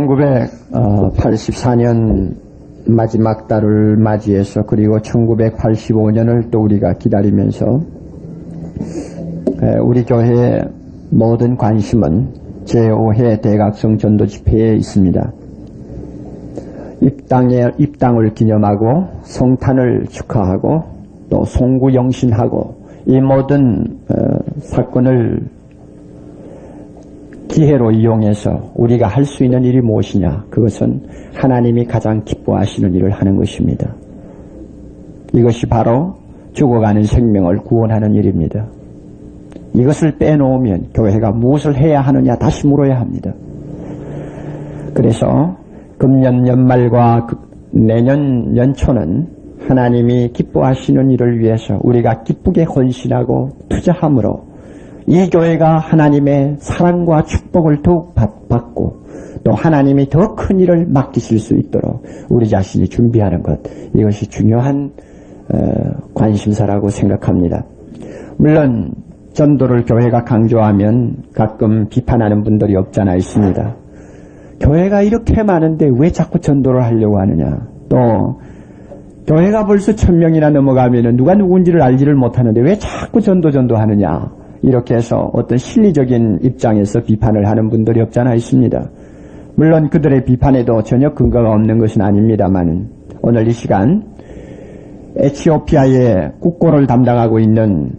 1984년 마지막 달을 맞이해서 그리고 1985년을 또 우리가 기다리면서 우리 교회의 모든 관심은 제5회 대각성 전도 집회에 있습니다. 입당을 기념하고 성탄을 축하하고 또 송구영신하고 이 모든 사건을 기회로 이용해서 우리가 할 수 있는 일이 무엇이냐? 그것은 하나님이 가장 기뻐하시는 일을 하는 것입니다. 이것이 바로 죽어가는 생명을 구원하는 일입니다. 이것을 빼놓으면 교회가 무엇을 해야 하느냐 다시 물어야 합니다. 그래서 금년 연말과 내년 연초는 하나님이 기뻐하시는 일을 위해서 우리가 기쁘게 헌신하고 투자함으로 이 교회가 하나님의 사랑과 축복을 더욱 받고 또 하나님이 더 큰 일을 맡기실 수 있도록 우리 자신이 준비하는 것, 이것이 중요한 관심사라고 생각합니다. 물론 전도를 교회가 강조하면 가끔 비판하는 분들이 없잖아 있습니다. 교회가 이렇게 많은데 왜 자꾸 전도를 하려고 하느냐. 또 교회가 벌써 1000명이나 넘어가면 누가 누군지를 알지를 못하는데 왜 자꾸 전도하느냐. 이렇게 해서 어떤 실리적인 입장에서 비판을 하는 분들이 없잖아 있습니다. 물론 그들의 비판에도 전혀 근거가 없는 것은 아닙니다만 오늘 이 시간 에티오피아의 국고를 담당하고 있는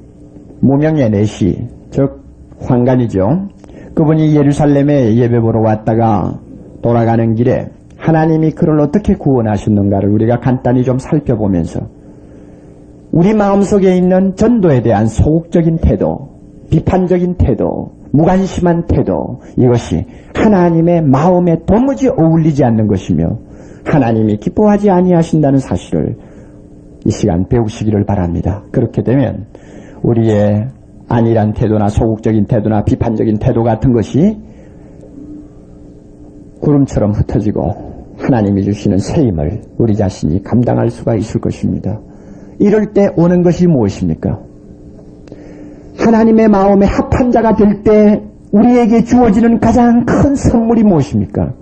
무명의 내시, 즉 황간이죠. 그분이 예루살렘에 예배 보러 왔다가 돌아가는 길에 하나님이 그를 어떻게 구원하셨는가를 우리가 간단히 좀 살펴보면서 우리 마음속에 있는 전도에 대한 소극적인 태도, 비판적인 태도, 무관심한 태도, 이것이 하나님의 마음에 도무지 어울리지 않는 것이며 하나님이 기뻐하지 아니하신다는 사실을 이 시간 배우시기를 바랍니다. 그렇게 되면 우리의 안일한 태도나 소극적인 태도나 비판적인 태도 같은 것이 구름처럼 흩어지고 하나님이 주시는 새 힘을 우리 자신이 감당할 수가 있을 것입니다. 이럴 때 오는 것이 무엇입니까? 하나님의 마음에 합한 자가 될 때 우리에게 주어지는 가장 큰 선물이 무엇입니까?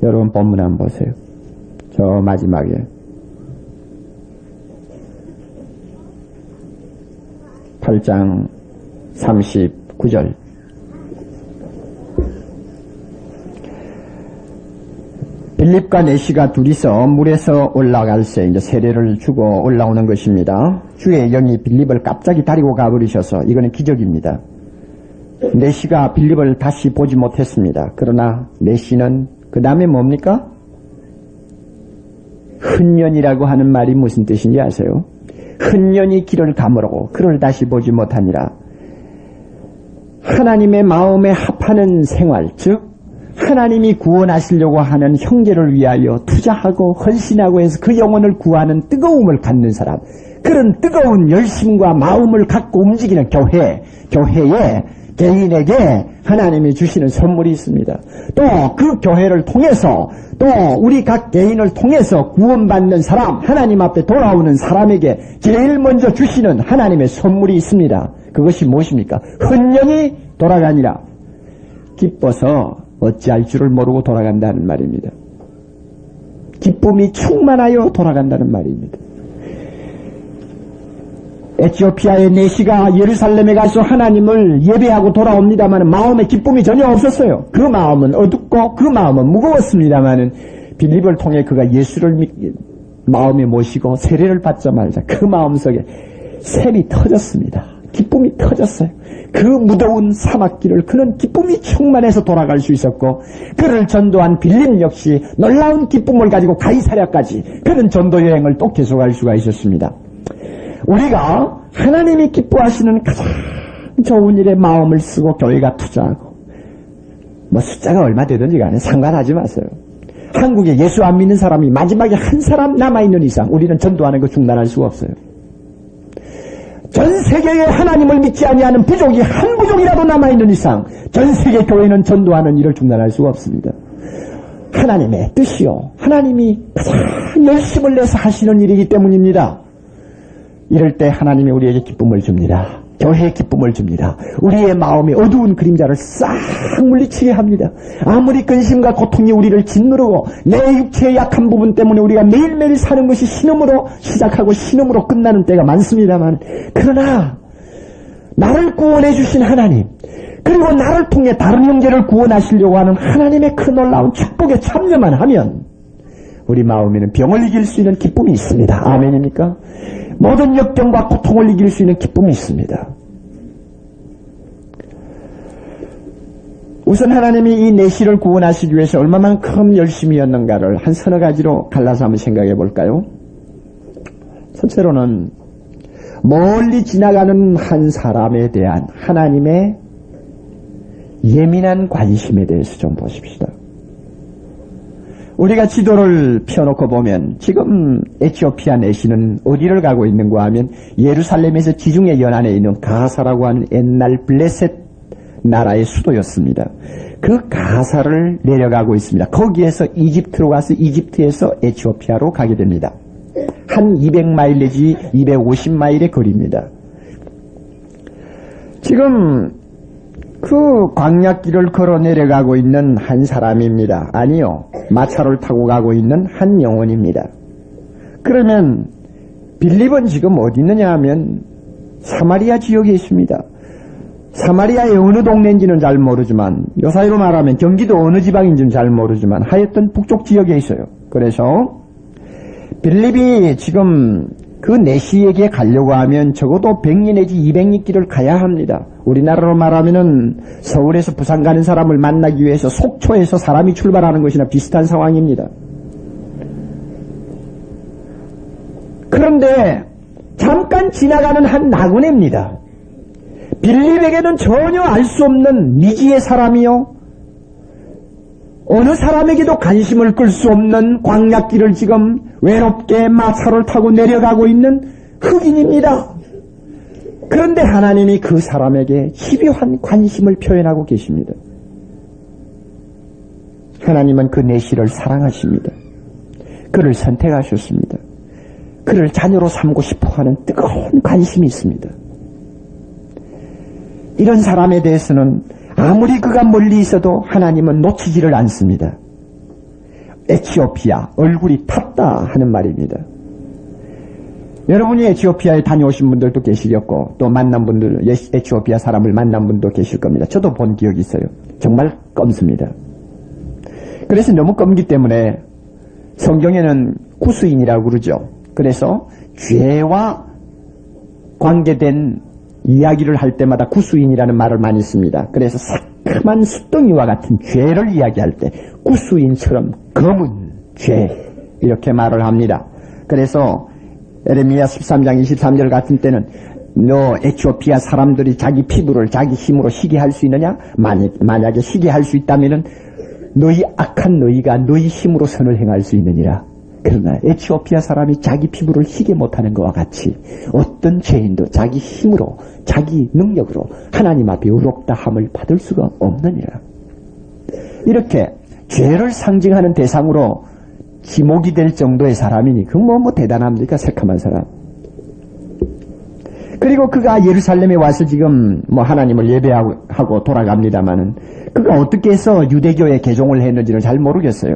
여러분 본문 한번 보세요. 저 마지막에 (8 장 39절) 빌립과 내시가 둘이서 물에서 올라갈새 이제 세례를 주고 올라오는 것입니다. 주의 영이 빌립을 갑자기 데리고 가버리셔서 이거는 기적입니다. 내시가 빌립을 다시 보지 못했습니다. 그러나 내시는 그 다음에 뭡니까? 흔년이라고 하는 말이 무슨 뜻인지 아세요? 흔년이 길을 가물고 그를 다시 보지 못하니라. 하나님의 마음에 합하는 생활, 즉 하나님이 구원하시려고 하는 형제를 위하여 투자하고 헌신하고 해서 그 영혼을 구하는 뜨거움을 갖는 사람, 그런 뜨거운 열심과 마음을 갖고 움직이는 교회에 개인에게 하나님이 주시는 선물이 있습니다. 또 그 교회를 통해서 또 우리 각 개인을 통해서 구원받는 사람, 하나님 앞에 돌아오는 사람에게 제일 먼저 주시는 하나님의 선물이 있습니다. 그것이 무엇입니까? 흔년이 돌아가니라. 기뻐서 어찌할 줄을 모르고 돌아간다는 말입니다. 기쁨이 충만하여 돌아간다는 말입니다. 에티오피아의 내시가 예루살렘에 가서 하나님을 예배하고 돌아옵니다만 마음에 기쁨이 전혀 없었어요. 그 마음은 어둡고 그 마음은 무거웠습니다만 빌립을 통해 그가 예수를 마음에 모시고 세례를 받자마자 그 마음속에 샘이 터졌습니다. 기쁨이 터졌어요. 그 무더운 사막길을 그는 기쁨이 충만해서 돌아갈 수 있었고 그를 전도한 빌립 역시 놀라운 기쁨을 가지고 가이사랴까지 그는 전도 여행을 또 계속할 수가 있었습니다. 우리가 하나님이 기뻐하시는 가장 좋은 일에 마음을 쓰고 교회가 투자하고 뭐 숫자가 얼마 되든지 간에 상관하지 마세요. 한국에 예수 안 믿는 사람이 마지막에 한 사람 남아있는 이상 우리는 전도하는 거 중단할 수가 없어요. 전 세계에 하나님을 믿지 아니하는 부족이 한 부족이라도 남아있는 이상 전 세계 교회는 전도하는 일을 중단할 수가 없습니다. 하나님의 뜻이요, 하나님이 가장 열심을 내서 하시는 일이기 때문입니다. 이럴 때 하나님이 우리에게 기쁨을 줍니다. 교회에 기쁨을 줍니다. 우리의 마음에 어두운 그림자를 싹 물리치게 합니다. 아무리 근심과 고통이 우리를 짓누르고 내 육체의 약한 부분 때문에 우리가 매일매일 사는 것이 신음으로 시작하고 신음으로 끝나는 때가 많습니다만, 그러나 나를 구원해 주신 하나님, 그리고 나를 통해 다른 형제를 구원하시려고 하는 하나님의 그 놀라운 축복에 참여만 하면 우리 마음에는 병을 이길 수 있는 기쁨이 있습니다. 아멘입니까? 모든 역경과 고통을 이길 수 있는 기쁨이 있습니다. 우선 하나님이 이 내시를 구원하시기 위해서 얼마만큼 열심히였는가를 한 서너 가지로 갈라서 한번 생각해 볼까요? 첫째로는 멀리 지나가는 한 사람에 대한 하나님의 예민한 관심에 대해서 좀 보십시다. 우리가 지도를 펴놓고 보면 지금 에티오피아 내시는 어디를 가고 있는가 하면 예루살렘에서 지중해 연안에 있는 가사라고 하는 옛날 블레셋 나라의 수도였습니다. 그 가사를 내려가고 있습니다. 거기에서 이집트로 가서 이집트에서 에티오피아로 가게 됩니다. 한 200마일 내지 250마일의 거리입니다. 지금 그 광야길을 걸어 내려가고 있는 한 사람입니다. 아니요, 마차를 타고 가고 있는 한 영혼입니다. 그러면 빌립은 지금 어디 있느냐 하면 사마리아 지역에 있습니다. 사마리아의 어느 동네인지는 잘 모르지만, 요사이로 말하면 경기도 어느 지방인지는 잘 모르지만 하여튼 북쪽 지역에 있어요. 그래서 빌립이 지금 그 내시에게 가려고 하면 적어도 100리 내지 200리 길을 가야 합니다. 우리나라로 말하면은 서울에서 부산 가는 사람을 만나기 위해서 속초에서 사람이 출발하는 것이나 비슷한 상황입니다. 그런데 잠깐 지나가는 한 나그네입니다. 빌립에게는 전혀 알 수 없는 미지의 사람이요, 어느 사람에게도 관심을 끌 수 없는 광야길을 지금 외롭게 마차를 타고 내려가고 있는 흑인입니다. 그런데 하나님이 그 사람에게 집요한 관심을 표현하고 계십니다. 하나님은 그 내시를 사랑하십니다. 그를 선택하셨습니다. 그를 자녀로 삼고 싶어하는 뜨거운 관심이 있습니다. 이런 사람에 대해서는 아무리 그가 멀리 있어도 하나님은 놓치지를 않습니다. 에티오피아, 얼굴이 탔다 하는 말입니다. 여러분이 에티오피아에 다녀오신 분들도 계시겠고 또 만난 분들, 에티오피아 사람을 만난 분도 계실 겁니다. 저도 본 기억이 있어요. 정말 검습니다. 그래서 너무 검기 때문에 성경에는 구수인이라고 그러죠. 그래서 죄와 관계된 이야기를 할 때마다 구수인이라는 말을 많이 씁니다. 그래서 새카만 숫덩이와 같은 죄를 이야기할 때 구수인처럼 검은 죄, 이렇게 말을 합니다. 그래서 에레미야 13장 23절 같은 때는 너 에티오피아 사람들이 자기 피부를 자기 힘으로 희게 할 수 있느냐? 만약에 희게 할 수 있다면은 너희 악한 너희가 너희 힘으로 선을 행할 수 있느니라. 그러나 에티오피아 사람이 자기 피부를 희게 못하는 것과 같이 어떤 죄인도 자기 힘으로 자기 능력으로 하나님 앞에 의롭다 함을 받을 수가 없느니라. 이렇게 죄를 상징하는 대상으로 지목이 될 정도의 사람이니 그 뭐 대단합니까? 새카만 사람. 그리고 그가 예루살렘에 와서 지금 하나님을 예배하고 돌아갑니다마는 그가 어떻게 해서 유대교에 개종을 했는지는 잘 모르겠어요.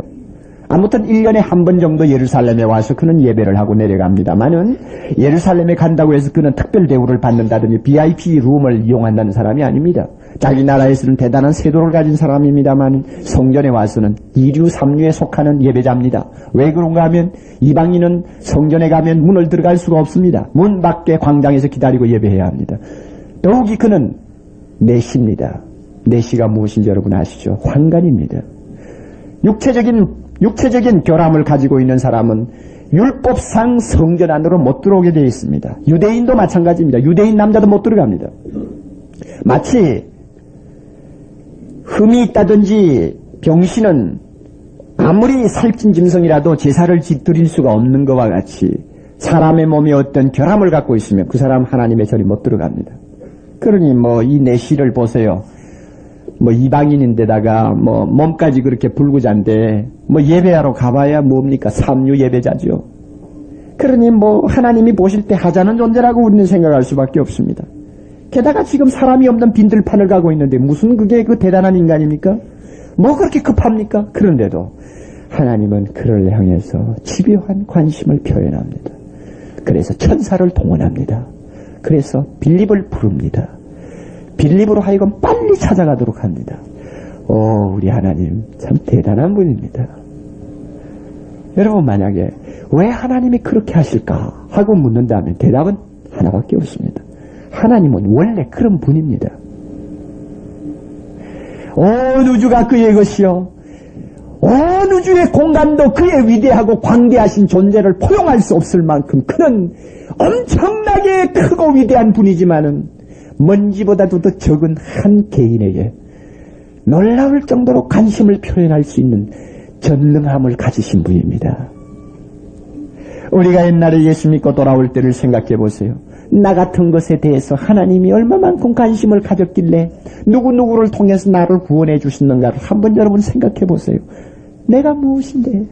아무튼 1년에 한 번 정도 예루살렘에 와서 그는 예배를 하고 내려갑니다만은 예루살렘에 간다고 해서 그는 특별 대우를 받는다든지 VIP 룸을 이용한다는 사람이 아닙니다. 자기 나라에서는 대단한 세도를 가진 사람입니다만 성전에 와서는 2류 3류에 속하는 예배자입니다. 왜 그런가 하면 이방인은 성전에 가면 문을 들어갈 수가 없습니다. 문 밖에 광장에서 기다리고 예배해야 합니다. 더욱이 그는 내시입니다. 내시가 무엇인지 여러분 아시죠? 환관입니다. 육체적인 결함을 가지고 있는 사람은 율법상 성전 안으로 못 들어오게 되어 있습니다. 유대인도 마찬가지입니다. 유대인 남자도 못 들어갑니다. 마치 흠이 있다든지 병신은 아무리 살찐 짐승이라도 제사를 드릴 수가 없는 것과 같이 사람의 몸에 어떤 결함을 갖고 있으면 그 사람 하나님의 절이 못 들어갑니다. 그러니 이 내시를 보세요. 이방인인데다가 몸까지 그렇게 불구자인데 예배하러 가봐야 뭡니까? 삼류 예배자죠. 그러니 하나님이 보실 때 하자는 존재라고 우리는 생각할 수밖에 없습니다. 게다가 지금 사람이 없는 빈들판을 가고 있는데 무슨 그게 그 대단한 인간입니까? 뭐 그렇게 급합니까? 그런데도 하나님은 그를 향해서 집요한 관심을 표현합니다. 그래서 천사를 동원합니다. 그래서 빌립을 부릅니다. 빌립으로 하여금 빨리 찾아가도록 합니다. 우리 하나님 참 대단한 분입니다. 여러분, 만약에 왜 하나님이 그렇게 하실까 하고 묻는다면 대답은 하나밖에 없습니다. 하나님은 원래 그런 분입니다. 온 우주가 그의 것이요, 온 우주의 공간도 그의 위대하고 광대하신 존재를 포용할 수 없을 만큼 그는 엄청나게 크고 위대한 분이지만은 먼지보다도 더 적은 한 개인에게 놀라울 정도로 관심을 표현할 수 있는 전능함을 가지신 분입니다. 우리가 옛날에 예수 믿고 돌아올 때를 생각해 보세요. 나 같은 것에 대해서 하나님이 얼마만큼 관심을 가졌길래 누구누구를 통해서 나를 구원해 주시는가를 한번 여러분 생각해 보세요. 내가 무엇인데?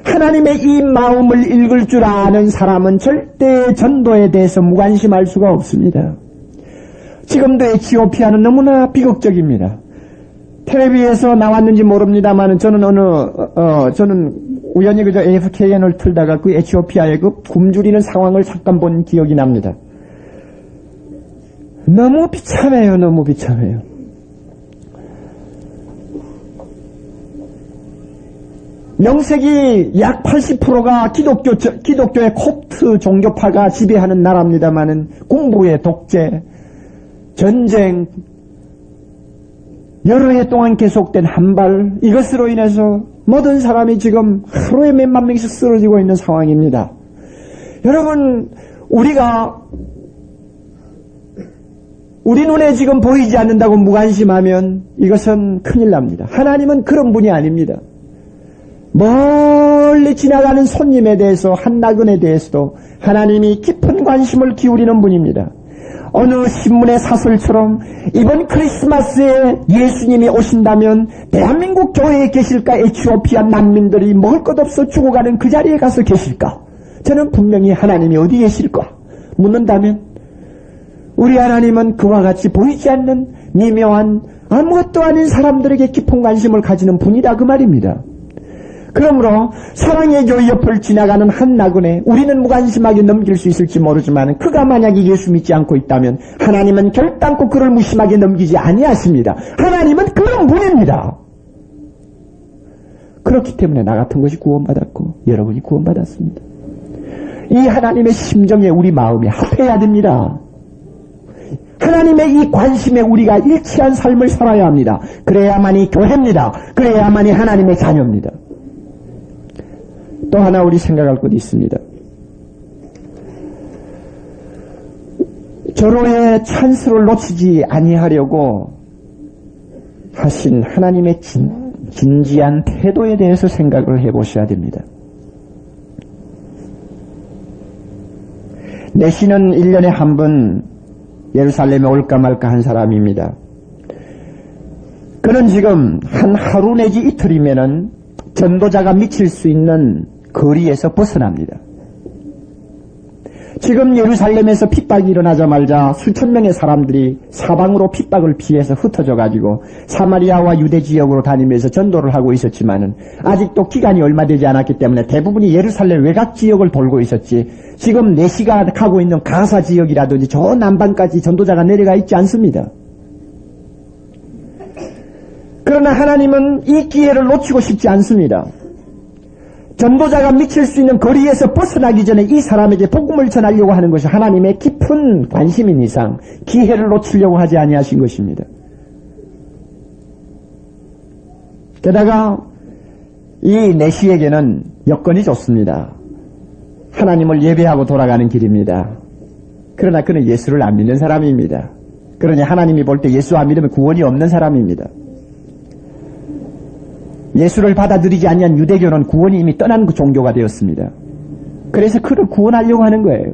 하나님의 이 마음을 읽을 줄 아는 사람은 절대 전도에 대해서 무관심할 수가 없습니다. 지금도 에티오피아는 너무나 비극적입니다. 텔레비에서 나왔는지 모릅니다만 저는 저는 우연히 그저 AFKN을 틀다가 그 에티오피아의 그 굶주리는 상황을 잠깐 본 기억이 납니다. 너무 비참해요. 너무 비참해요. 명색이 약 80%가 기독교의 콥트 종교파가 지배하는 나라입니다마는 군부의 독재, 전쟁, 여러 해 동안 계속된 한발, 이것으로 인해서 모든 사람이 지금 하루에 몇만 명씩 쓰러지고 있는 상황입니다. 여러분, 우리 눈에 지금 보이지 않는다고 무관심하면 이것은 큰일 납니다. 하나님은 그런 분이 아닙니다. 멀리 지나가는 손님에 대해서, 한 나그네에 대해서도 하나님이 깊은 관심을 기울이는 분입니다. 어느 신문의 사설처럼 이번 크리스마스에 예수님이 오신다면 대한민국 교회에 계실까? 에티오피아 난민들이 먹을 것 없어 죽어가는 그 자리에 가서 계실까? 저는 분명히 하나님이 어디 계실까? 묻는다면 우리 하나님은 그와 같이 보이지 않는 미묘한 아무것도 아닌 사람들에게 깊은 관심을 가지는 분이다 그 말입니다. 그러므로 사랑의 교회 옆을 지나가는 한 나그네, 우리는 무관심하게 넘길 수 있을지 모르지만 그가 만약에 예수 믿지 않고 있다면 하나님은 결단코 그를 무심하게 넘기지 아니하십니다. 하나님은 그런 분입니다. 그렇기 때문에 나 같은 것이 구원받았고 여러분이 구원받았습니다. 이 하나님의 심정에 우리 마음이 합해야 됩니다. 하나님의 이 관심에 우리가 일치한 삶을 살아야 합니다. 그래야만이 교회입니다. 그래야만이 하나님의 자녀입니다. 또 하나 우리 생각할 것이 있습니다. 절호의 찬스를 놓치지 아니하려고 하신 하나님의 진지한 태도에 대해서 생각을 해보셔야 됩니다. 내시는 1년에 한 번 예루살렘에 올까 말까 한 사람입니다. 그는 지금 한 하루 내지 이틀이면은 전도자가 미칠 수 있는 거리에서 벗어납니다. 지금 예루살렘에서 핍박이 일어나자마자 수천 명의 사람들이 사방으로 핍박을 피해서 흩어져 가지고 사마리아와 유대 지역으로 다니면서 전도를 하고 있었지만은 아직도 기간이 얼마 되지 않았기 때문에 대부분이 예루살렘 외곽 지역을 돌고 있었지, 지금 내시가 가고 있는 가사 지역이라든지 저 남방까지 전도자가 내려가 있지 않습니다. 그러나 하나님은 이 기회를 놓치고 싶지 않습니다. 전도자가 미칠 수 있는 거리에서 벗어나기 전에 이 사람에게 복음을 전하려고 하는 것이 하나님의 깊은 관심인 이상 기회를 놓치려고 하지 아니하신 것입니다. 게다가 이 내시에게는 여건이 좋습니다. 하나님을 예배하고 돌아가는 길입니다. 그러나 그는 예수를 안 믿는 사람입니다. 그러니 하나님이 볼 때 예수 안 믿으면 구원이 없는 사람입니다. 예수를 받아들이지 아니한 유대교는 구원이 이미 떠난 그 종교가 되었습니다. 그래서 그를 구원하려고 하는 거예요.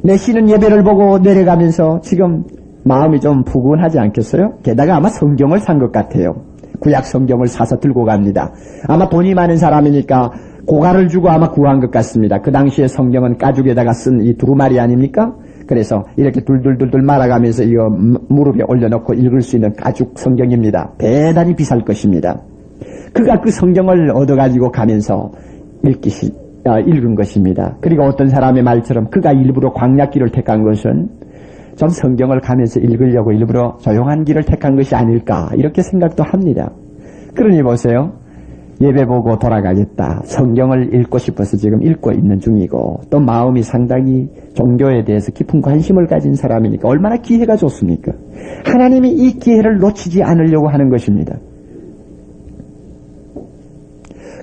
내시는 예배를 보고 내려가면서 지금 마음이 좀 푸근하지 않겠어요? 게다가 아마 성경을 산 것 같아요. 구약 성경을 사서 들고 갑니다. 아마 돈이 많은 사람이니까 고가를 주고 아마 구한 것 같습니다. 그 당시에 성경은 가죽에다가 쓴 이 두루마리 아닙니까? 그래서 이렇게 둘둘둘둘 말아가면서 이거 무릎에 올려놓고 읽을 수 있는 가죽 성경입니다. 대단히 비쌀 것입니다. 그가 그 성경을 얻어가지고 가면서 읽은 것입니다. 그리고 어떤 사람의 말처럼 그가 일부러 광야길을 택한 것은 좀 성경을 가면서 읽으려고 일부러 조용한 길을 택한 것이 아닐까 이렇게 생각도 합니다. 그러니 보세요. 예배 보고 돌아가겠다. 성경을 읽고 싶어서 지금 읽고 있는 중이고 또 마음이 상당히 종교에 대해서 깊은 관심을 가진 사람이니까 얼마나 기회가 좋습니까? 하나님이 이 기회를 놓치지 않으려고 하는 것입니다.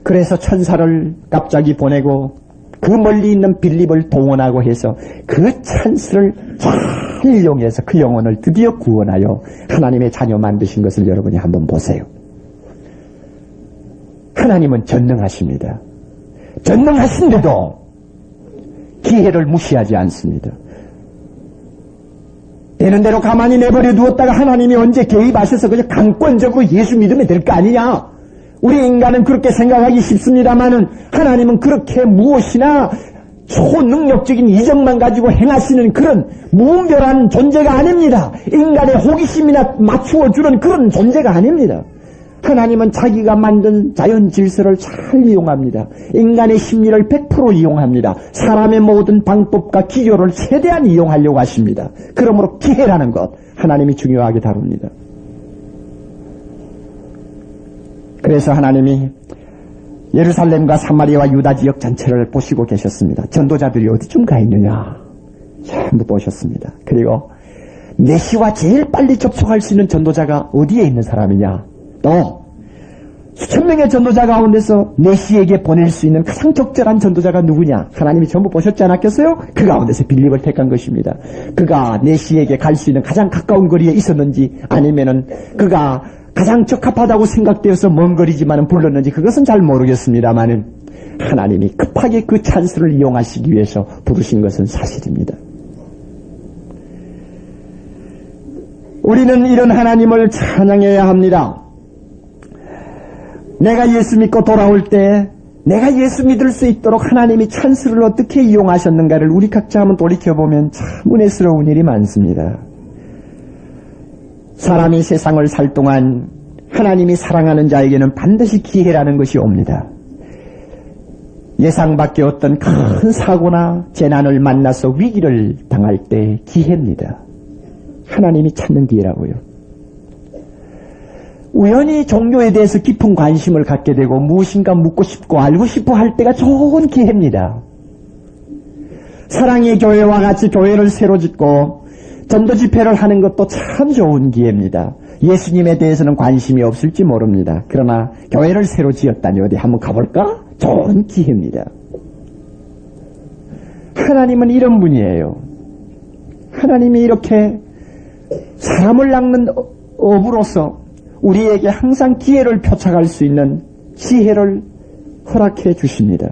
그래서 천사를 갑자기 보내고 그 멀리 있는 빌립을 동원하고 해서 그 찬스를 잘 이용해서 그 영혼을 드디어 구원하여 하나님의 자녀 만드신 것을 여러분이 한번 보세요. 하나님은 전능하십니다. 전능하신데도 기회를 무시하지 않습니다. 되는 대로 가만히 내버려 두었다가 하나님이 언제 개입하셔서 그냥 강권적으로 예수 믿으면 될 거 아니냐? 우리 인간은 그렇게 생각하기 쉽습니다만은 하나님은 그렇게 무엇이나 초능력적인 이정만 가지고 행하시는 그런 무분별한 존재가 아닙니다. 인간의 호기심이나 맞추어주는 그런 존재가 아닙니다. 하나님은 자기가 만든 자연 질서를 잘 이용합니다. 인간의 심리를 100% 이용합니다. 사람의 모든 방법과 기교를 최대한 이용하려고 하십니다. 그러므로 기회라는 것 하나님이 중요하게 다룹니다. 그래서 하나님이 예루살렘과 사마리아와 유다 지역 전체를 보시고 계셨습니다. 전도자들이 어디쯤 가 있느냐 전부 보셨습니다. 그리고 메시와 제일 빨리 접촉할 수 있는 전도자가 어디에 있는 사람이냐, 또 수천 명의 전도자 가운데서 메시에게 보낼 수 있는 가장 적절한 전도자가 누구냐, 하나님이 전부 보셨지 않았겠어요? 그 가운데서 빌립을 택한 것입니다. 그가 메시에게 갈 수 있는 가장 가까운 거리에 있었는지 아니면은 그가 가장 적합하다고 생각되어서 먼 거리지만은 불렀는지 그것은 잘 모르겠습니다만은 하나님이 급하게 그 찬스를 이용하시기 위해서 부르신 것은 사실입니다. 우리는 이런 하나님을 찬양해야 합니다. 내가 예수 믿고 돌아올 때 내가 예수 믿을 수 있도록 하나님이 찬스를 어떻게 이용하셨는가를 우리 각자 한번 돌이켜보면 참 은혜스러운 일이 많습니다. 사람이 세상을 살 동안 하나님이 사랑하는 자에게는 반드시 기회라는 것이 옵니다. 예상 밖의 어떤 큰 사고나 재난을 만나서 위기를 당할 때 기회입니다. 하나님이 찾는 기회라고요. 우연히 종교에 대해서 깊은 관심을 갖게 되고 무엇인가 묻고 싶고 알고 싶어 할 때가 좋은 기회입니다. 사랑의 교회와 같이 교회를 새로 짓고 전도 집회를 하는 것도 참 좋은 기회입니다. 예수님에 대해서는 관심이 없을지 모릅니다. 그러나 교회를 새로 지었다니 어디 한번 가볼까? 좋은 기회입니다. 하나님은 이런 분이에요. 하나님이 이렇게 사람을 낚는 업으로서 우리에게 항상 기회를 표착할 수 있는 지혜를 허락해 주십니다.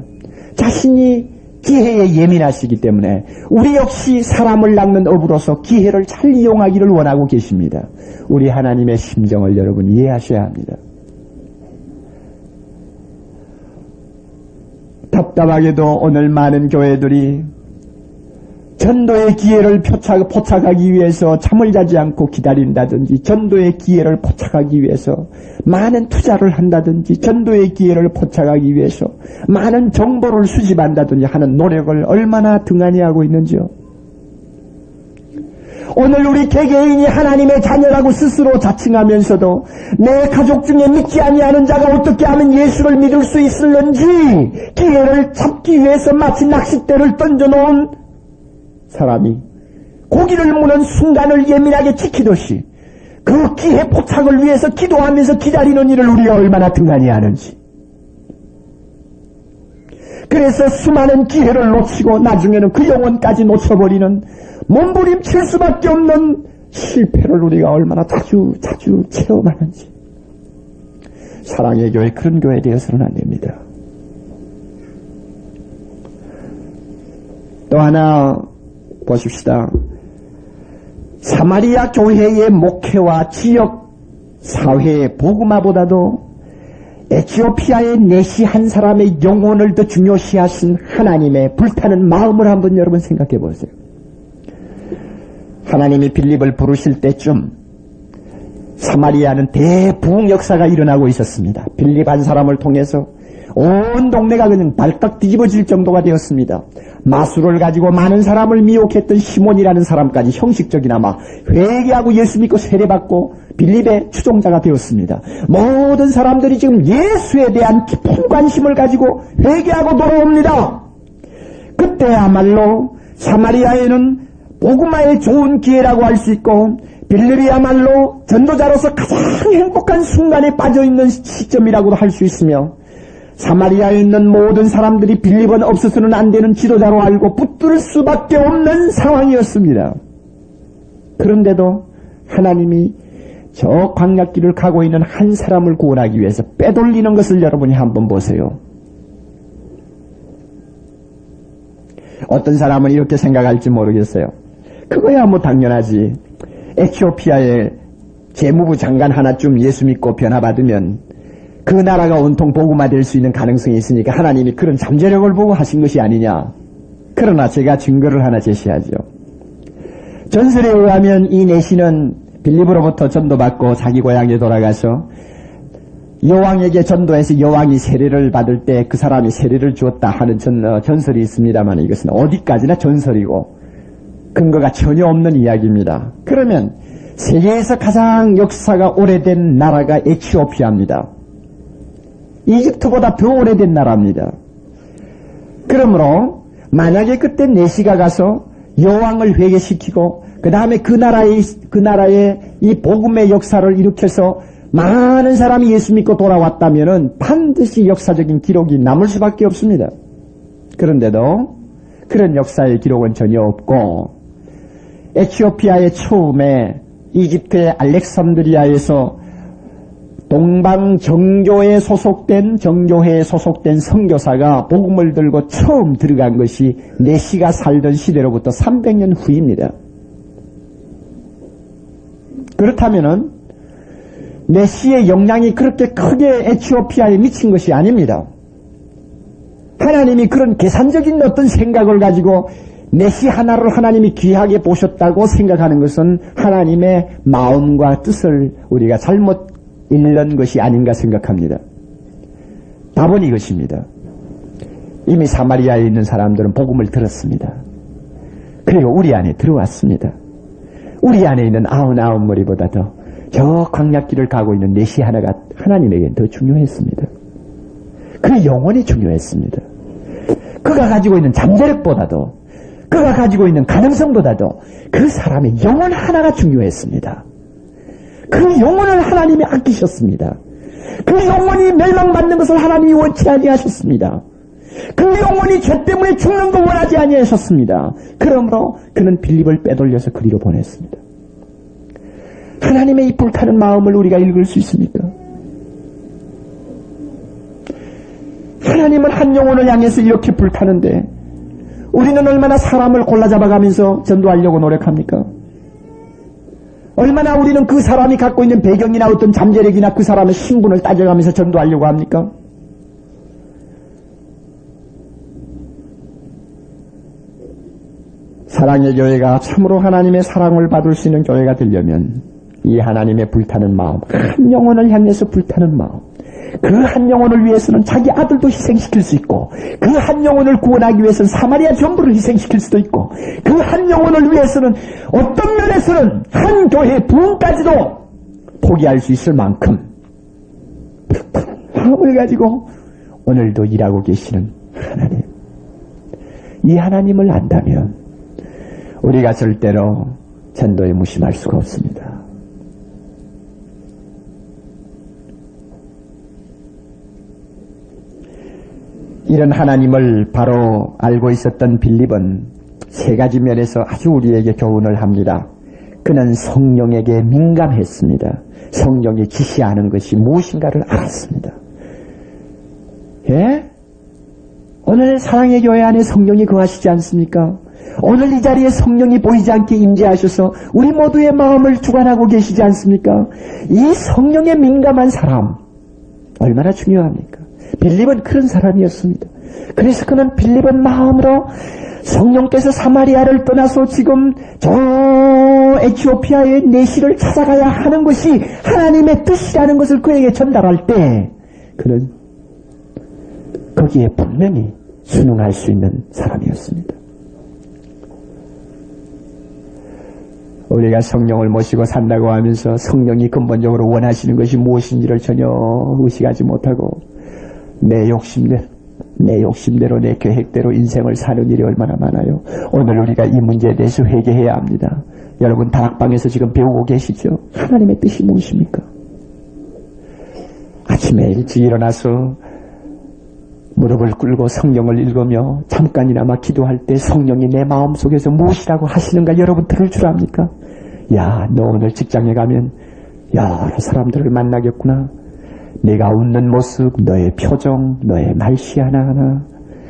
자신이 기회에 예민하시기 때문에 우리 역시 사람을 낚는 업으로서 기회를 잘 이용하기를 원하고 계십니다. 우리 하나님의 심정을 여러분 이해하셔야 합니다. 답답하게도 오늘 많은 교회들이 전도의 기회를 포착하기 위해서 잠을 자지 않고 기다린다든지, 전도의 기회를 포착하기 위해서 많은 투자를 한다든지, 전도의 기회를 포착하기 위해서 많은 정보를 수집한다든지 하는 노력을 얼마나 등한히 하고 있는지요. 오늘 우리 개개인이 하나님의 자녀라고 스스로 자칭하면서도 내 가족 중에 믿지 아니하는 자가 어떻게 하면 예수를 믿을 수 있을는지 기회를 잡기 위해서 마치 낚싯대를 던져놓은 사람이 고기를 무는 순간을 예민하게 지키듯이 그 기회 포착을 위해서 기도하면서 기다리는 일을 우리가 얼마나 등한히 하는지. 그래서 수많은 기회를 놓치고 나중에는 그 영혼까지 놓쳐버리는 몸부림칠 수밖에 없는 실패를 우리가 얼마나 자주 체험하는지. 사랑의 교회, 그런 교회에 대해서는 안 됩니다. 또 하나 보십시다. 사마리아 교회의 목회와 지역 사회의 복음화보다도 에티오피아의 내시 한 사람의 영혼을 더 중요시하신 하나님의 불타는 마음을 한번 여러분 생각해 보세요. 하나님이 빌립을 부르실 때쯤 사마리아는 대부흥 역사가 일어나고 있었습니다. 빌립 한 사람을 통해서 온 동네가 그냥 발칵 뒤집어질 정도가 되었습니다. 마술을 가지고 많은 사람을 미혹했던 시몬이라는 사람까지 형식적이나마 회개하고 예수 믿고 세례받고 빌립의 추종자가 되었습니다. 모든 사람들이 지금 예수에 대한 깊은 관심을 가지고 회개하고 돌아옵니다. 그때야말로 사마리아에는 복음화의 좋은 기회라고 할 수 있고 빌립이야말로 전도자로서 가장 행복한 순간에 빠져있는 시점이라고도 할 수 있으며 사마리아에 있는 모든 사람들이 빌립은 없어서는 안 되는 지도자로 알고 붙들 수밖에 없는 상황이었습니다. 그런데도 하나님이 저 광야길을 가고 있는 한 사람을 구원하기 위해서 빼돌리는 것을 여러분이 한번 보세요. 어떤 사람은 이렇게 생각할지 모르겠어요. 그거야 뭐 당연하지. 에티오피아의 재무부 장관 하나쯤 예수 믿고 변화받으면 그 나라가 온통 복음화될 수 있는 가능성이 있으니까 하나님이 그런 잠재력을 보고 하신 것이 아니냐. 그러나 제가 증거를 하나 제시하죠. 전설에 의하면 이 내시는 빌립으로부터 전도받고 자기 고향에 돌아가서 여왕에게 전도해서 여왕이 세례를 받을 때 그 사람이 세례를 주었다 하는 전설이 있습니다만 이것은 어디까지나 전설이고 근거가 전혀 없는 이야기입니다. 그러면 세계에서 가장 역사가 오래된 나라가 에티오피아입니다. 이집트보다 더 오래된 나라입니다. 그러므로 만약에 그때 내시가 가서 여왕을 회개시키고 그 다음에 그 나라의 이 복음의 역사를 일으켜서 많은 사람이 예수 믿고 돌아왔다면은 반드시 역사적인 기록이 남을 수밖에 없습니다. 그런데도 그런 역사의 기록은 전혀 없고 에티오피아의 처음에 이집트의 알렉산드리아에서 동방 정교회에 소속된 선교사가 복음을 들고 처음 들어간 것이 내시가 살던 시대로부터 300년 후입니다. 그렇다면은 내시의 영향이 그렇게 크게 에티오피아에 미친 것이 아닙니다. 하나님이 그런 계산적인 어떤 생각을 가지고 내시 하나를 하나님이 귀하게 보셨다고 생각하는 것은 하나님의 마음과 뜻을 우리가 잘못 읽는 것이 아닌가 생각합니다. 답은 이것입니다. 이미 사마리아에 있는 사람들은 복음을 들었습니다. 그리고 우리 안에 들어왔습니다. 우리 안에 있는 99머리보다도 저 광야길을 가고 있는 내시 하나가 하나님에게는 더 중요했습니다. 그 영혼이 중요했습니다. 그가 가지고 있는 잠재력보다도 그가 가지고 있는 가능성보다도 그 사람의 영혼 하나가 중요했습니다. 그 영혼을 하나님이 아끼셨습니다. 그 영혼이 멸망받는 것을 하나님이 원치 아니하셨습니다. 그 영혼이 죄 때문에 죽는 걸 원하지 아니하셨습니다. 그러므로 그는 빌립을 빼돌려서 그리로 보냈습니다. 하나님의 이 불타는 마음을 우리가 읽을 수 있습니까? 하나님은 한 영혼을 향해서 이렇게 불타는데 우리는 얼마나 사람을 골라 잡아가면서 전도하려고 노력합니까? 얼마나 우리는 그 사람이 갖고 있는 배경이나 어떤 잠재력이나 그 사람의 신분을 따져가면서 전도하려고 합니까? 사랑의 교회가 참으로 하나님의 사랑을 받을 수 있는 교회가 되려면 이 하나님의 불타는 마음, 한 영혼을 향해서 불타는 마음, 그 한 영혼을 위해서는 자기 아들도 희생시킬 수 있고 그 한 영혼을 구원하기 위해서는 사마리아 전부를 희생시킬 수도 있고 그 한 영혼을 위해서는 어떤 면에서는 한 교회의 부흥까지도 포기할 수 있을 만큼 마음을 가지고 오늘도 일하고 계시는 하나님, 이 하나님을 안다면 우리가 절대로 전도에 무심할 수가 없습니다. 이런 하나님을 바로 알고 있었던 빌립은 세 가지 면에서 아주 우리에게 교훈을 합니다. 그는 성령에게 민감했습니다. 성령이 지시하는 것이 무엇인가를 알았습니다. 예? 오늘 사랑의 교회 안에 성령이 거하시지 않습니까? 오늘 이 자리에 성령이 보이지 않게 임재하셔서 우리 모두의 마음을 주관하고 계시지 않습니까? 이 성령에 민감한 사람 얼마나 중요합니까? 빌립은 그런 사람이었습니다. 그래서 그는 빌립은 마음으로 성령께서 사마리아를 떠나서 지금 저 저 에티오피아의 내시를 찾아가야 하는 것이 하나님의 뜻이라는 것을 그에게 전달할 때 그는 거기에 분명히 순응할 수 있는 사람이었습니다. 우리가 성령을 모시고 산다고 하면서 성령이 근본적으로 원하시는 것이 무엇인지를 전혀 의식하지 못하고 내 욕심대로 내 계획대로 인생을 사는 일이 얼마나 많아요. 오늘 우리가 이 문제에 대해서 회개해야 합니다. 여러분 다락방에서 지금 배우고 계시죠? 하나님의 뜻이 무엇입니까? 아침에 일찍 일어나서 무릎을 꿇고 성경을 읽으며 잠깐이나마 기도할 때 성령이 내 마음속에서 무엇이라고 하시는가 여러분 들을 줄 압니까? 야, 너 오늘 직장에 가면 여러 사람들을 만나겠구나. 내가 웃는 모습, 너의 표정, 너의 말씨 하나하나,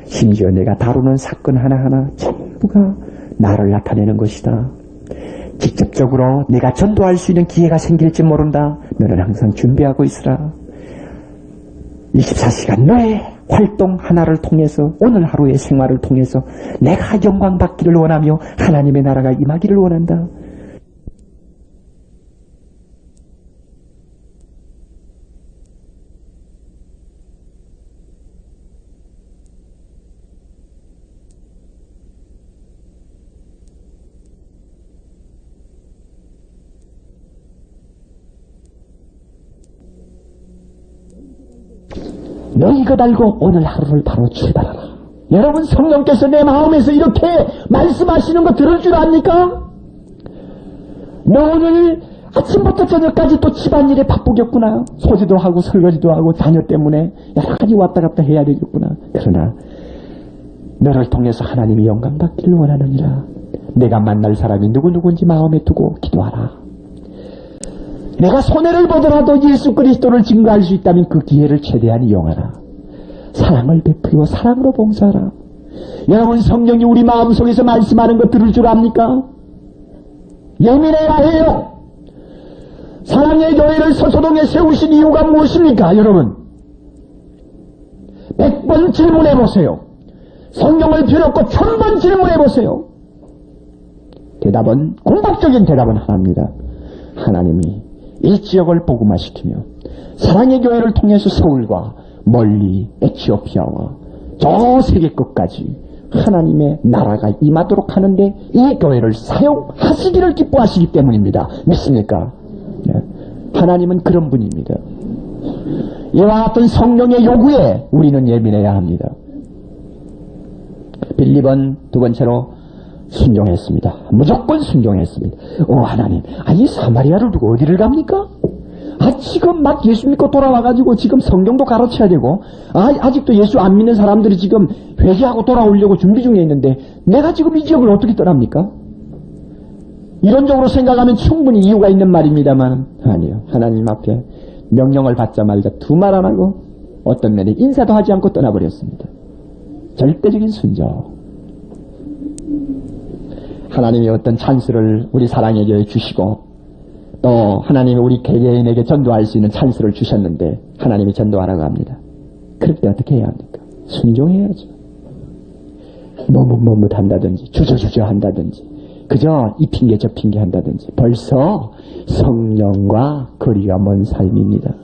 심지어 내가 다루는 사건 하나하나 전부가 나를 나타내는 것이다. 직접적으로 내가 전도할 수 있는 기회가 생길지 모른다. 너는 항상 준비하고 있으라. 24시간 너의 활동 하나를 통해서 오늘 하루의 생활을 통해서 내가 영광 받기를 원하며 하나님의 나라가 임하기를 원한다. 너 이거 달고 오늘 하루를 바로 출발하라. 여러분 성령께서 내 마음에서 이렇게 말씀하시는 거 들을 줄 압니까? 너 오늘 아침부터 저녁까지 또 집안일에 바쁘겠구나. 소지도 하고 설거지도 하고 자녀 때문에 여러 가지 왔다 갔다 해야 되겠구나. 그러나 너를 통해서 하나님이 영광 받기를 원하느니라. 내가 만날 사람이 누구누구인지 마음에 두고 기도하라. 내가 손해를 보더라도 예수 그리스도를 증거할 수 있다면 그 기회를 최대한 이용하라. 사랑을 베풀고 사랑으로 봉사하라. 여러분 성령이 우리 마음속에서 말씀하는 거 들을 줄 압니까? 예민해야 해요. 사랑의 교회를 서소동에 세우신 이유가 무엇입니까? 여러분 100번 질문해보세요. 성경을 비롯고 1000번 질문해보세요. 대답은 공복적인 대답은 하나입니다. 하나님이 이 지역을 복음화시키며 사랑의 교회를 통해서 서울과 멀리 에티오피아와 저 세계 끝까지 하나님의 나라가 임하도록 하는데 이 교회를 사용하시기를 기뻐하시기 때문입니다. 믿습니까? 네. 하나님은 그런 분입니다. 이와 같은 성령의 요구에 우리는 예민해야 합니다. 빌립은 두 번째로 순종했습니다. 무조건 순종했습니다. 하나님, 아니 사마리아를 두고 어디를 갑니까? 지금 막 예수 믿고 돌아와가지고 지금 성경도 가르쳐야 되고 아직도 예수 안 믿는 사람들이 지금 회개하고 돌아오려고 준비 중에 있는데 내가 지금 이 지역을 어떻게 떠납니까? 이론적으로 생각하면 충분히 이유가 있는 말입니다만 아니요. 하나님 앞에 명령을 받자마자 두 말 안 하고 어떤 면에 인사도 하지 않고 떠나버렸습니다. 절대적인 순종. 하나님이 어떤 찬스를 우리 사랑의 교회에 주시고 또 하나님이 우리 개개인에게 전도할 수 있는 찬스를 주셨는데 하나님이 전도하라고 합니다. 그럴 때 어떻게 해야 합니까? 순종해야죠. 머뭇머뭇한다든지 주저주저 한다든지 그저 이 핑계 저 핑계 한다든지 벌써 성령과 거리가 먼 삶입니다.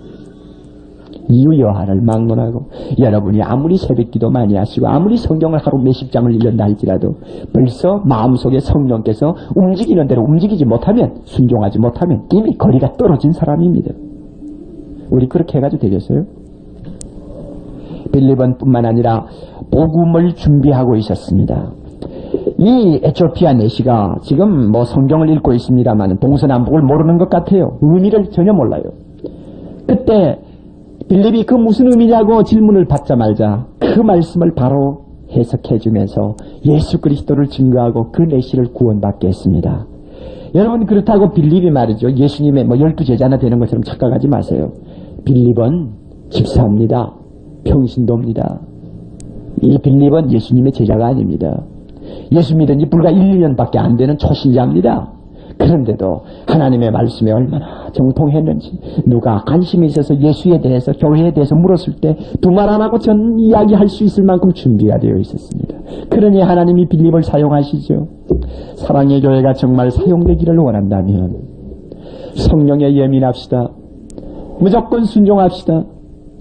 이유여하를 막론하고 여러분이 아무리 새벽기도 많이 하시고 아무리 성경을 하루 몇십 장을 읽는다 할지라도 벌써 마음속에 성령께서 움직이는 대로 움직이지 못하면 순종하지 못하면 이미 거리가 떨어진 사람입니다. 우리 그렇게 해가지고 되겠어요? 빌립은 뿐만 아니라 복음을 준비하고 있었습니다. 이 에티오피아 내시가 지금 성경을 읽고 있습니다만 동서남북을 모르는 것 같아요. 의미를 전혀 몰라요. 그때 빌립이 그 무슨 의미냐고 질문을 받자마자 그 말씀을 바로 해석해 주면서 예수 그리스도를 증거하고 그 내시를 구원받게 했습니다. 여러분 그렇다고 빌립이 말이죠. 예수님의 12제자나 되는 것처럼 착각하지 마세요. 빌립은 집사입니다. 평신도입니다. 이 빌립은 예수님의 제자가 아닙니다. 예수 믿은 지 불과 1, 2년밖에 안 되는 초신자입니다. 그런데도 하나님의 말씀에 얼마나 정통했는지, 누가 관심이 있어서 예수에 대해서, 교회에 대해서 물었을 때 두 말 안 하고 전 이야기할 수 있을 만큼 준비가 되어 있었습니다. 그러니 하나님이 빌립을 사용하시죠. 사랑의 교회가 정말 사용되기를 원한다면 성령에 예민합시다. 무조건 순종합시다.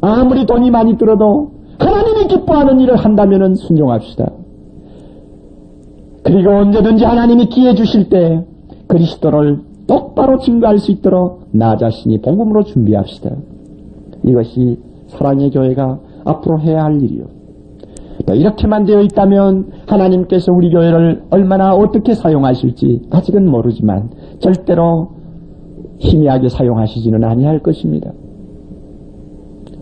아무리 돈이 많이 들어도 하나님이 기뻐하는 일을 한다면 순종합시다. 그리고 언제든지 하나님이 기회 주실 때 그리스도를 똑바로 증거할 수 있도록 나 자신이 복음으로 준비합시다. 이것이 사랑의 교회가 앞으로 해야 할 일이요. 또 이렇게만 되어 있다면 하나님께서 우리 교회를 얼마나 어떻게 사용하실지 아직은 모르지만 절대로 희미하게 사용하시지는 아니할 것입니다.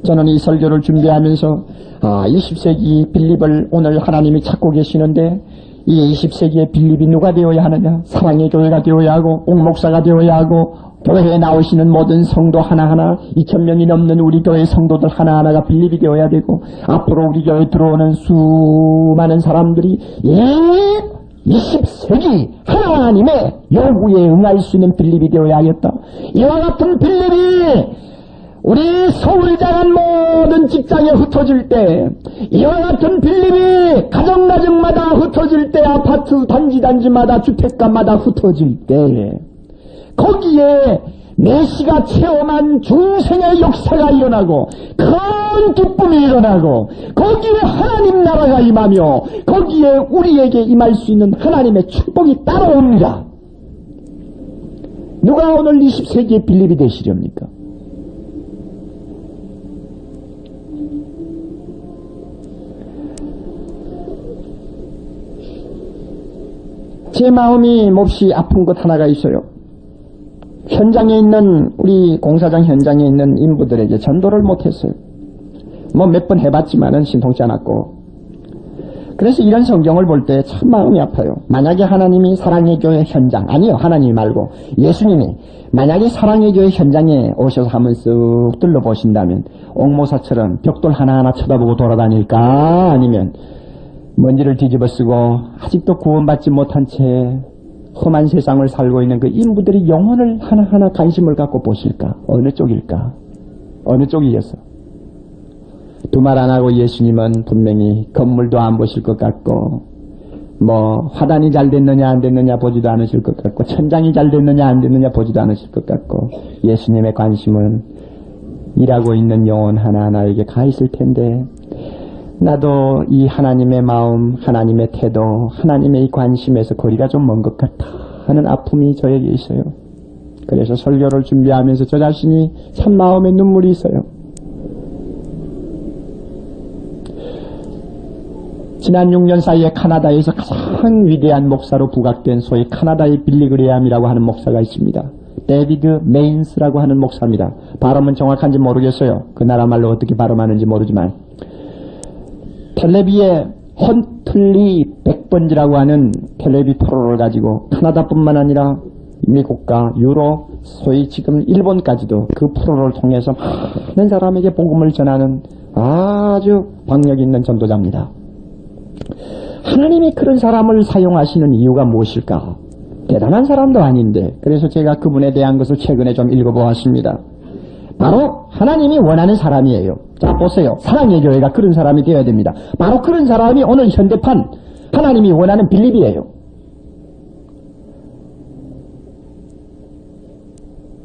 저는 이 설교를 준비하면서 20세기 빌립을 오늘 하나님이 찾고 계시는데 이 20세기의 빌립이 누가 되어야 하느냐? 사랑의 교회가 되어야 하고 옥목사가 되어야 하고 교회에 나오시는 모든 성도 하나하나 2,000명이 넘는 우리 교회 성도들 하나하나가 빌립이 되어야 되고 앞으로 우리 교회에 들어오는 수많은 사람들이 20세기 하나님의 요구에 응할 수 있는 빌립이 되어야 하겠다. 이와 같은 빌립이 우리 서울 자간 모든 직장에 흩어질 때, 이와 같은 빌립이 가정마다 흩어질 때, 아파트 단지마다 주택가마다 흩어질 때, 거기에 내시가 체험한 중생의 역사가 일어나고 큰 기쁨이 일어나고 거기에 하나님 나라가 임하며 거기에 우리에게 임할 수 있는 하나님의 축복이 따라옵니다. 누가 오늘 20세기의 빌립이 되시렵니까? 제 마음이 몹시 아픈 것 하나가 있어요. 현장에 있는 우리 공사장 현장에 있는 인부들에게 전도를 못했어요. 몇 번 해봤지만은 신통치 않았고. 그래서 이런 성경을 볼 때 참 마음이 아파요. 만약에 하나님이 사랑의 교회 현장, 아니요 하나님이 말고 예수님이 만약에 사랑의 교회 현장에 오셔서 한번 쓱 둘러보신다면 옥모사처럼 벽돌 하나하나 쳐다보고 돌아다닐까, 아니면 먼지를 뒤집어 쓰고 아직도 구원받지 못한 채 험한 세상을 살고 있는 그 인부들이 영혼을 하나하나 관심을 갖고 보실까? 어느 쪽일까? 어느 쪽이겠어? 두 말 안 하고 예수님은 분명히 건물도 안 보실 것 같고 화단이 잘 됐느냐 안 됐느냐 보지도 않으실 것 같고 천장이 잘 됐느냐 안 됐느냐 보지도 않으실 것 같고 예수님의 관심은 일하고 있는 영혼 하나하나에게 가 있을 텐데 나도 이 하나님의 마음, 하나님의 태도, 하나님의 이 관심에서 거리가 좀 먼 것 같아 하는 아픔이 저에게 있어요. 그래서 설교를 준비하면서 저 자신이 참 마음에 눈물이 있어요. 지난 6년 사이에 카나다에서 가장 위대한 목사로 부각된 소위 카나다의 빌리그레암이라고 하는 목사가 있습니다. 데비드 메인스라고 하는 목사입니다. 발음은 정확한지 모르겠어요. 그 나라 말로 어떻게 발음하는지 모르지만 텔레비에 헌틀리 100번지라고 하는 텔레비 프로를 가지고 카나다뿐만 아니라 미국과 유럽, 소위 지금 일본까지도 그 프로를 통해서 많은 사람에게 복음을 전하는 아주 박력 있는 전도자입니다. 하나님이 그런 사람을 사용하시는 이유가 무엇일까? 대단한 사람도 아닌데, 그래서 제가 그분에 대한 것을 최근에 좀 읽어보았습니다. 바로 하나님이 원하는 사람이에요. 자, 보세요. 사랑의 교회가 그런 사람이 되어야 됩니다. 바로 그런 사람이 오늘 현대판 하나님이 원하는 빌립이에요.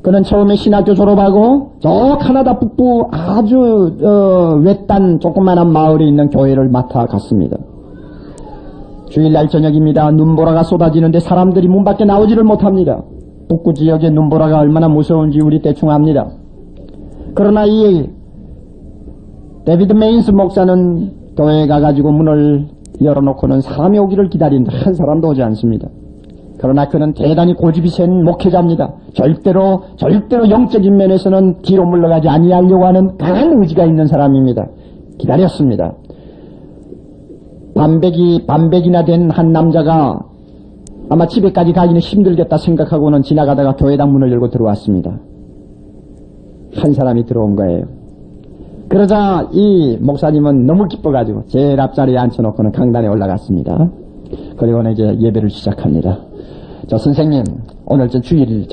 그는 처음에 신학교 졸업하고 저 카나다 북부 아주 외딴 조그마한 마을에 있는 교회를 맡아갔습니다. 주일날 저녁입니다. 눈보라가 쏟아지는데 사람들이 문 밖에 나오지를 못합니다. 북부 지역의 눈보라가 얼마나 무서운지 우리 대충 압니다. 그러나 이 데비드 메인스 목사는 교회에 가가지고 문을 열어놓고는 사람이 오기를 기다린다. 한 사람도 오지 않습니다. 그러나 그는 대단히 고집이 센 목회자입니다. 절대로 영적인 면에서는 뒤로 물러가지 아니하려고 하는 강한 의지가 있는 사람입니다. 기다렸습니다. 반백이나 된 한 남자가 아마 집에까지 가기는 힘들겠다 생각하고는 지나가다가 교회당 문을 열고 들어왔습니다. 한 사람이 들어온 거예요. 그러자 이 목사님은 너무 기뻐가지고 제일 앞자리에 앉혀놓고는 강단에 올라갔습니다. 그리고는 이제 예배를 시작합니다. 저 선생님, 오늘 주일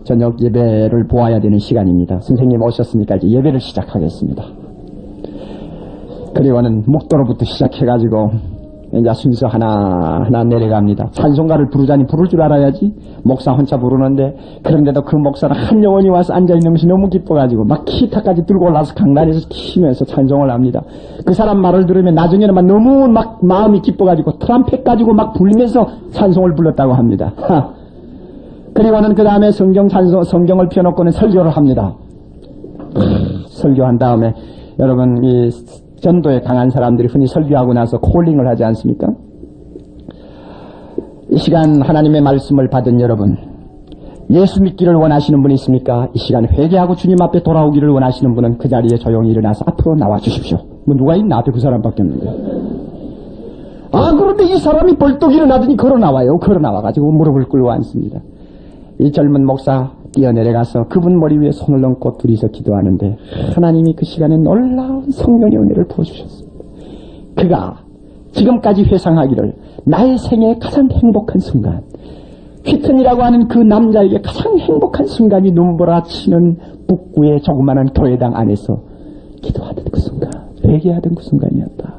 저녁 예배를 보아야 되는 시간입니다. 선생님 오셨으니까 이제 예배를 시작하겠습니다. 그리고는 목도로부터 시작해가지고 이제 순서 하나하나 내려갑니다. 찬송가를 부르자니 부를 줄 알아야지. 목사 혼자 부르는데, 그런데도 그 목사는 한 영혼이 와서 앉아있는 것이 너무 기뻐가지고 막 기타까지 들고 올라서 강단에서 키면서 찬송을 합니다. 그 사람 말을 들으면 나중에는 막 너무 막 마음이 기뻐가지고 트럼펫 가지고 막 불면서 찬송을 불렀다고 합니다. 그리고는 그 다음에 성경을 펴놓고는 설교를 합니다. 설교한 다음에 여러분 이 전도에 강한 사람들이 흔히 설교하고 나서 콜링을 하지 않습니까? 이 시간 하나님의 말씀을 받은 여러분, 예수 믿기를 원하시는 분이 있습니까? 이 시간 회개하고 주님 앞에 돌아오기를 원하시는 분은 그 자리에 조용히 일어나서 앞으로 나와 주십시오. 뭐 누가 있나? 앞에 그 사람밖에 없는데. 그런데 이 사람이 벌떡 일어나더니 걸어 나와요. 걸어 나와가지고 무릎을 꿇고 앉습니다. 이 젊은 목사 뛰어내려가서 그분 머리 위에 손을 얹고 둘이서 기도하는데, 하나님이 그 시간에 놀라운 성령의 은혜를 부어주셨습니다. 그가 지금까지 회상하기를 나의 생애의 가장 행복한 순간, 휘튼이라고 하는 그 남자에게 가장 행복한 순간이 눈보라치는 북구의 조그마한 교회당 안에서 기도하던 그 순간, 회개하던 그 순간이었다.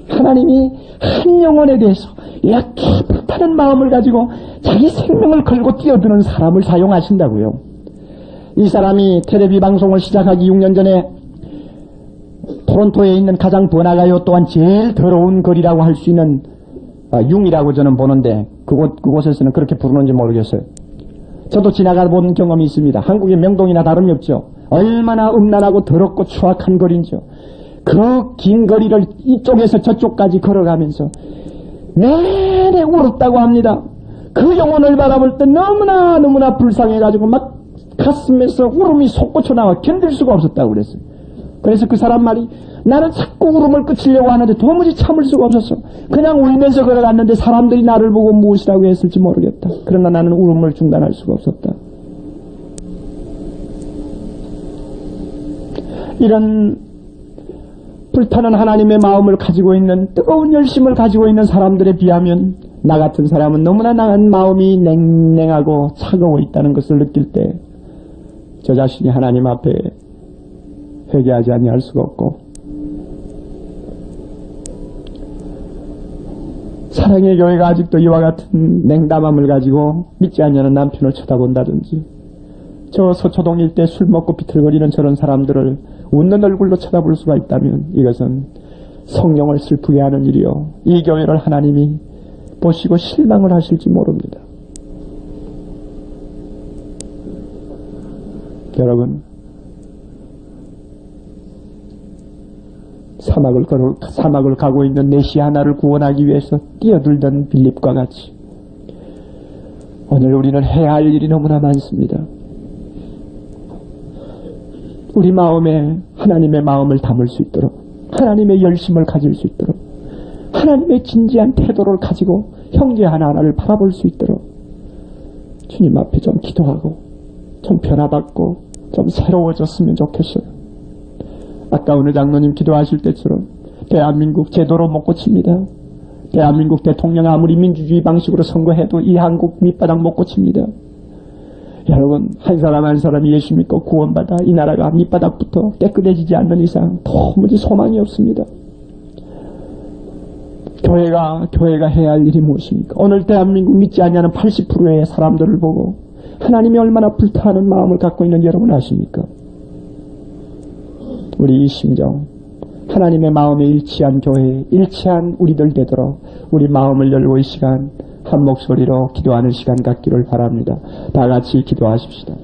하나님이 한 영혼에 대해서 이렇게 불타는 마음을 가지고 자기 생명을 걸고 뛰어드는 사람을 사용하신다고요. 이 사람이 텔레비 방송을 시작하기 6년 전에 토론토에 있는 가장 번화가요 또한 제일 더러운 거리라고 할 수 있는 융이라고 저는 보는데, 그곳에서는 그렇게 부르는지 모르겠어요. 저도 지나가 본 경험이 있습니다. 한국의 명동이나 다름이 없죠. 얼마나 음란하고 더럽고 추악한 거리인지요. 그 긴 거리를 이쪽에서 저쪽까지 걸어가면서 내내 울었다고 합니다. 그 영혼을 바라볼 때 너무나 불쌍해가지고 막 가슴에서 울음이 솟구쳐 나와 견딜 수가 없었다고 그랬어요. 그래서 그 사람 말이, 나는 자꾸 울음을 그치려고 하는데 도무지 참을 수가 없었어. 그냥 울면서 걸어갔는데 사람들이 나를 보고 무엇이라고 했을지 모르겠다. 그러나 나는 울음을 중단할 수가 없었다. 이런 불타는 하나님의 마음을 가지고 있는, 뜨거운 열심을 가지고 있는 사람들에 비하면 나 같은 사람은 너무나 나은 마음이 냉랭하고 차가워 있다는 것을 느낄 때 저 자신이 하나님 앞에 회개하지 아니할 수가 없고, 사랑의 교회가 아직도 이와 같은 냉담함을 가지고 믿지 않는 남편을 쳐다본다든지, 저 서초동 일대 술 먹고 비틀거리는 저런 사람들을 웃는 얼굴로 쳐다볼 수가 있다면 이것은 성령을 슬프게 하는 일이요, 이 교회를 하나님이 보시고 실망을 하실지 모릅니다. 여러분, 사막을 가고 있는 내시 하나를 구원하기 위해서 뛰어들던 빌립과 같이 오늘 우리는 해야 할 일이 너무나 많습니다. 우리 마음에 하나님의 마음을 담을 수 있도록, 하나님의 열심을 가질 수 있도록, 하나님의 진지한 태도를 가지고 형제 하나하나를 바라볼 수 있도록 주님 앞에 좀 기도하고 좀 변화받고 좀 새로워졌으면 좋겠어요. 아까 어느 장로님 기도하실 때처럼 대한민국 제도로 못 고칩니다. 대한민국 대통령 아무리 민주주의 방식으로 선거해도 이 한국 밑바닥 못 고칩니다. 여러분, 한 사람 한 사람이 예수 믿고 구원받아 이 나라가 밑바닥부터 깨끗해지지 않는 이상 도무지 소망이 없습니다. 교회가 해야 할 일이 무엇입니까? 오늘 대한민국 믿지 않냐는 80%의 사람들을 보고 하나님이 얼마나 불타는 마음을 갖고 있는지 여러분 아십니까? 우리 이 심정, 하나님의 마음에 일치한 교회, 일치한 우리들 되도록 우리 마음을 열고 이 시간 한 목소리로 기도하는 시간 갖기를 바랍니다. 다 같이 기도하십시다.